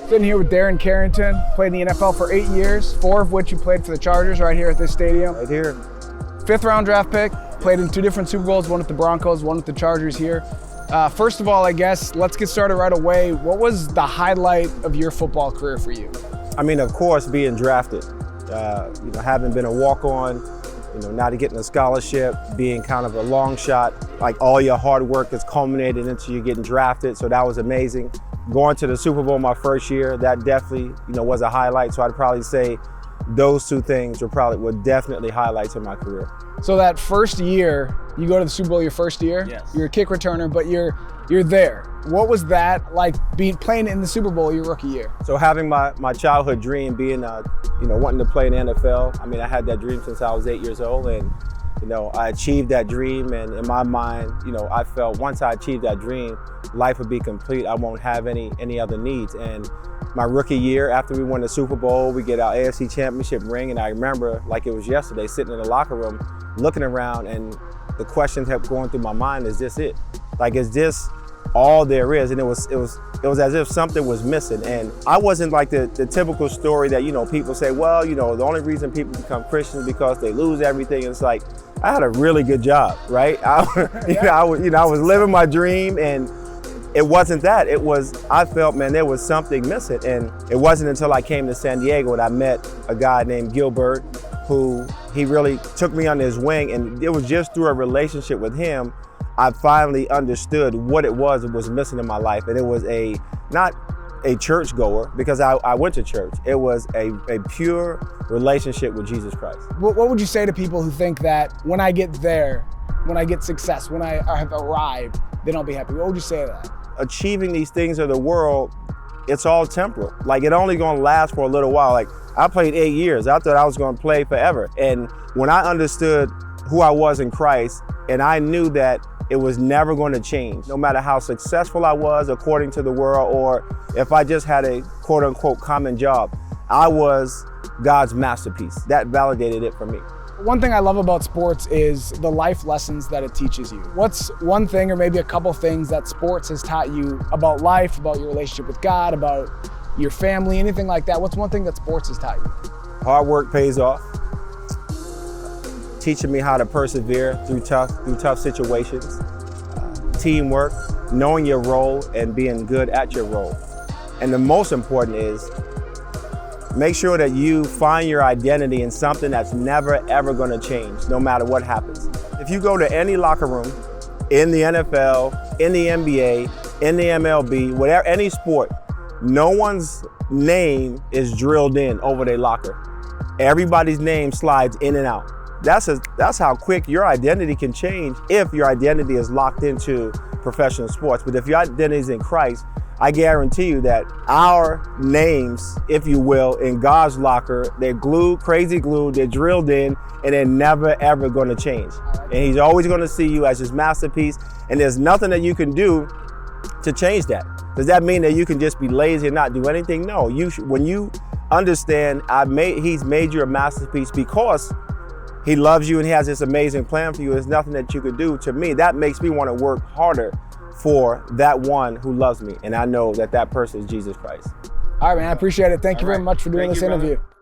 Sitting here with Darren Carrington, played in the NFL for 8 years, 4 of which you played for the Chargers right here at this stadium. Right here. 5th round draft pick, played in 2 different Super Bowls, one with the Broncos, one with the Chargers here. First of all, I guess, let's get started right away. What was the highlight of your football career for you? I mean, of course, being drafted. Having been a walk-on, not getting a scholarship, being kind of a long shot, like all your hard work is culminated into you getting drafted, so that was amazing. Going to the Super Bowl my first year, that definitely, was a highlight, so I'd probably say those 2 things were definitely highlights in my career. So that first year, you go to the Super Bowl your first year, yes. You're a kick returner, but you're there. What was that like playing in the Super Bowl your rookie year? So having my childhood dream being, wanting to play in the NFL, I mean, I had that dream since I was 8 years old, and I achieved that dream, and in my mind, I felt once I achieved that dream, life would be complete. I won't have any other needs. And my rookie year, after we won the Super Bowl, we get our AFC Championship ring, and I remember like it was yesterday, sitting in the locker room, looking around, and the question kept going through my mind, is this it? Like, is this all there is? And it was as if something was missing. And I wasn't like the typical story that, people say, well, the only reason people become Christians is because they lose everything. And it's like, I had a really good job, right? I was living my dream, and it wasn't that. I felt, man, there was something missing. And it wasn't until I came to San Diego that I met a guy named Gilbert, who he really took me under his wing. And it was just through a relationship with him, I finally understood what it was that was missing in my life. And it was not a church goer, because I went to church. It was a pure relationship with Jesus Christ. What would you say to people who think that when I get there, when I get success, when I have arrived, they don't be happy? What would you say to that? Achieving these things of the world, it's all temporal. Like, it only gonna last for a little while. Like, I played 8 years. I thought I was gonna play forever. And when I understood who I was in Christ, and I knew that it was never going to change, no matter how successful I was according to the world, or if I just had a quote unquote common job, I was God's masterpiece. That validated it for me. One thing I love about sports is the life lessons that it teaches you. What's one thing, or maybe a couple things, that sports has taught you about life, about your relationship with God, about your family, anything like that? What's one thing that sports has taught you? Hard work pays off. Teaching me how to persevere through tough situations. Teamwork, knowing your role and being good at your role. And the most important is, make sure that you find your identity in something that's never ever gonna change, no matter what happens. If you go to any locker room, in the NFL, in the NBA, in the MLB, whatever, any sport, no one's name is drilled in over their locker. Everybody's name slides in and out. That's how quick your identity can change if your identity is locked into professional sports. But if your identity is in Christ, I guarantee you that our names, if you will, in God's locker, they're glued, crazy glued, they're drilled in, and they're never ever gonna change. And He's always gonna see you as His masterpiece, and there's nothing that you can do to change that. Does that mean that you can just be lazy and not do anything? No, when you understand He's made you a masterpiece because He loves you and He has this amazing plan for you, there's nothing that you could do. To me, that makes me want to work harder for that one who loves me. And I know that person is Jesus Christ. All right, man, I appreciate it. Thank you very much for doing this interview. Brother.